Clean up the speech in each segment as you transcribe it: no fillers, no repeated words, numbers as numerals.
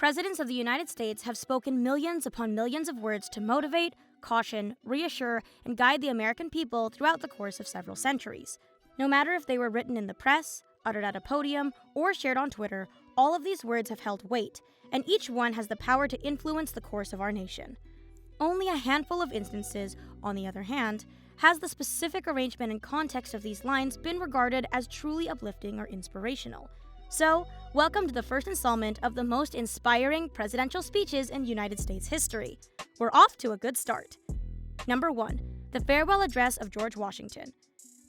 Presidents of the United States have spoken millions upon millions of words to motivate, caution, reassure, and guide the American people throughout the course of several centuries. No matter if they were written in the press, uttered at a podium, or shared on Twitter, all of these words have held weight, and each one has the power to influence the course of our nation. Only a handful of instances, on the other hand, has the specific arrangement and context of these lines been regarded as truly uplifting or inspirational. So, welcome to the first installment of the most inspiring presidential speeches in United States history. We're off to a good start. Number 1. The Farewell Address of George Washington.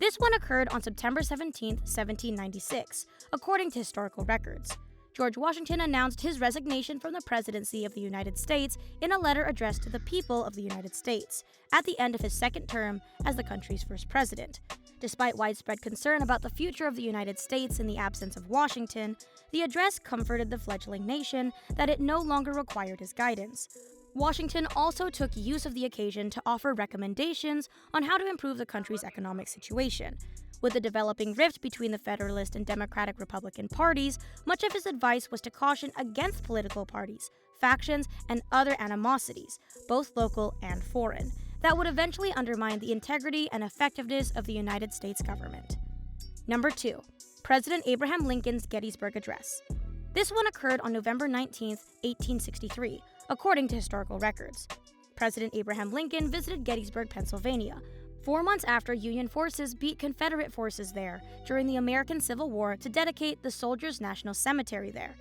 This one occurred on September 17, 1796, according to historical records. George Washington announced his resignation from the presidency of the United States in a letter addressed to the people of the United States at the end of his second term as the country's first president. Despite widespread concern about the future of the United States in the absence of Washington, the address comforted the fledgling nation that it no longer required his guidance. Washington also took use of the occasion to offer recommendations on how to improve the country's economic situation. With the developing rift between the Federalist and Democratic Republican parties, much of his advice was to caution against political parties, factions, and other animosities, both local and foreign, that would eventually undermine the integrity and effectiveness of the United States government. Number 2. President Abraham Lincoln's Gettysburg Address. This one occurred on November 19, 1863, according to historical records. President Abraham Lincoln visited Gettysburg, Pennsylvania, 4 months after Union forces beat Confederate forces there during the American Civil War to dedicate the Soldiers' National Cemetery there.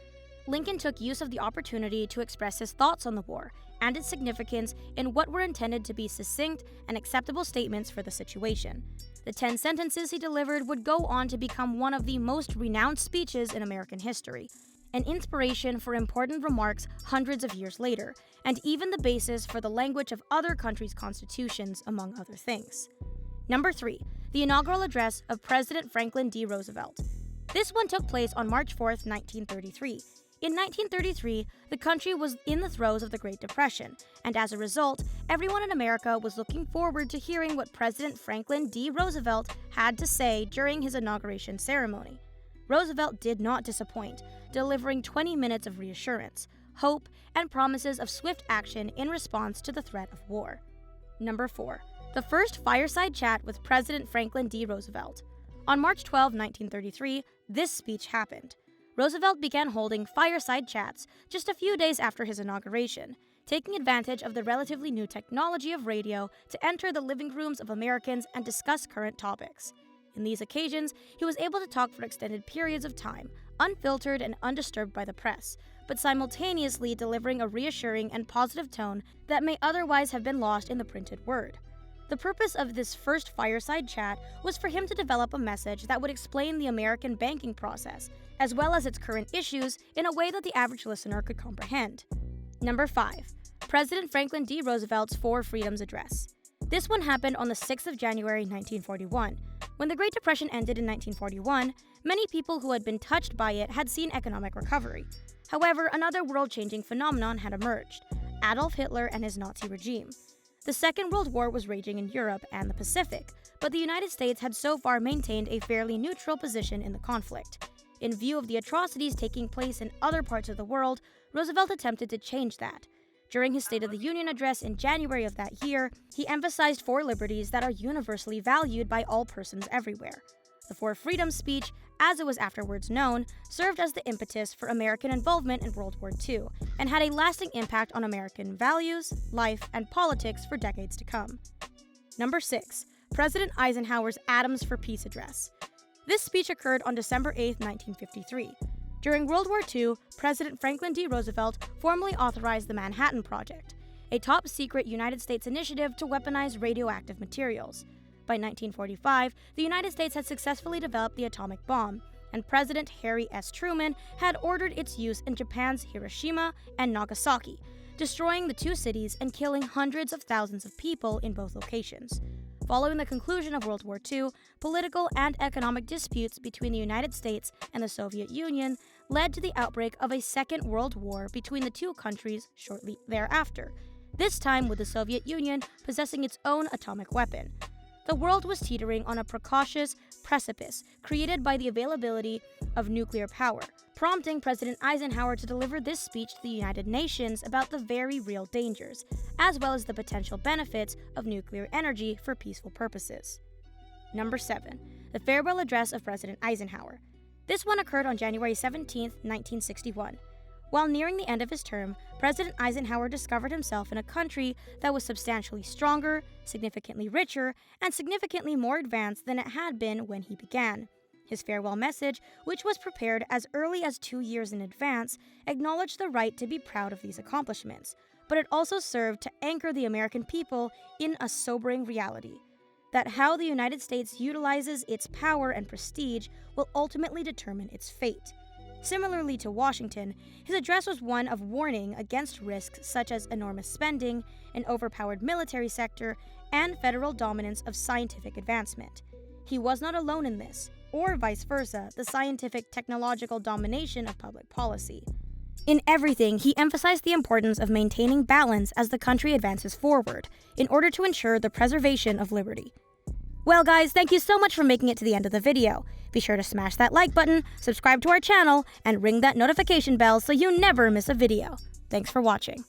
Lincoln took use of the opportunity to express his thoughts on the war and its significance in what were intended to be succinct and acceptable statements for the situation. The 10 sentences he delivered would go on to become one of the most renowned speeches in American history, an inspiration for important remarks hundreds of years later, and even the basis for the language of other countries' constitutions, among other things. Number 3. The inaugural address of President Franklin D. Roosevelt. This one took place on March 4, 1933. In 1933, the country was in the throes of the Great Depression, and as a result, everyone in America was looking forward to hearing what President Franklin D. Roosevelt had to say during his inauguration ceremony. Roosevelt did not disappoint, delivering 20 minutes of reassurance, hope, and promises of swift action in response to the threat of war. Number 4. The first fireside chat with President Franklin D. Roosevelt. On March 12, 1933, this speech happened. Roosevelt began holding fireside chats just a few days after his inauguration, taking advantage of the relatively new technology of radio to enter the living rooms of Americans and discuss current topics. In these occasions, he was able to talk for extended periods of time, unfiltered and undisturbed by the press, but simultaneously delivering a reassuring and positive tone that may otherwise have been lost in the printed word. The purpose of this first fireside chat was for him to develop a message that would explain the American banking process, as well as its current issues, in a way that the average listener could comprehend. Number 5. President Franklin D. Roosevelt's Four Freedoms Address. This one happened on the 6th of January, 1941. When the Great Depression ended in 1941, many people who had been touched by it had seen economic recovery. However, another world-changing phenomenon had emerged: Adolf Hitler and his Nazi regime. The Second World War was raging in Europe and the Pacific, but the United States had so far maintained a fairly neutral position in the conflict. In view of the atrocities taking place in other parts of the world, Roosevelt attempted to change that. During his State of the Union address in January of that year, he emphasized 4 liberties that are universally valued by all persons everywhere. The Four Freedoms speech, as it was afterwards known, served as the impetus for American involvement in World War II, and had a lasting impact on American values, life, and politics for decades to come. Number 6. President Eisenhower's Atoms for Peace Address. This speech occurred on December 8, 1953. During World War II, President Franklin D. Roosevelt formally authorized the Manhattan Project, a top-secret United States initiative to weaponize radioactive materials. By 1945, the United States had successfully developed the atomic bomb, and President Harry S. Truman had ordered its use in Japan's Hiroshima and Nagasaki, destroying the 2 cities and killing hundreds of thousands of people in both locations. Following the conclusion of World War II, political and economic disputes between the United States and the Soviet Union led to the outbreak of a Second World War between the 2 countries shortly thereafter, this time with the Soviet Union possessing its own atomic weapon. The world was teetering on a precocious precipice created by the availability of nuclear power, prompting President Eisenhower to deliver this speech to the United Nations about the very real dangers, as well as the potential benefits of nuclear energy for peaceful purposes. Number 7. The Farewell Address of President Eisenhower. This one occurred on January 17, 1961. While nearing the end of his term, President Eisenhower discovered himself in a country that was substantially stronger, significantly richer, and significantly more advanced than it had been when he began. His farewell message, which was prepared as early as 2 years in advance, acknowledged the right to be proud of these accomplishments, but it also served to anchor the American people in a sobering reality: that how the United States utilizes its power and prestige will ultimately determine its fate. Similarly to Washington, his address was one of warning against risks such as enormous spending, an overpowered military sector, and federal dominance of scientific advancement. He was not alone in this, or vice versa, the scientific technological domination of public policy. In everything, he emphasized the importance of maintaining balance as the country advances forward, in order to ensure the preservation of liberty. Well guys, thank you so much for making it to the end of the video. Be sure to smash that like button, subscribe to our channel, and ring that notification bell so you never miss a video. Thanks for watching.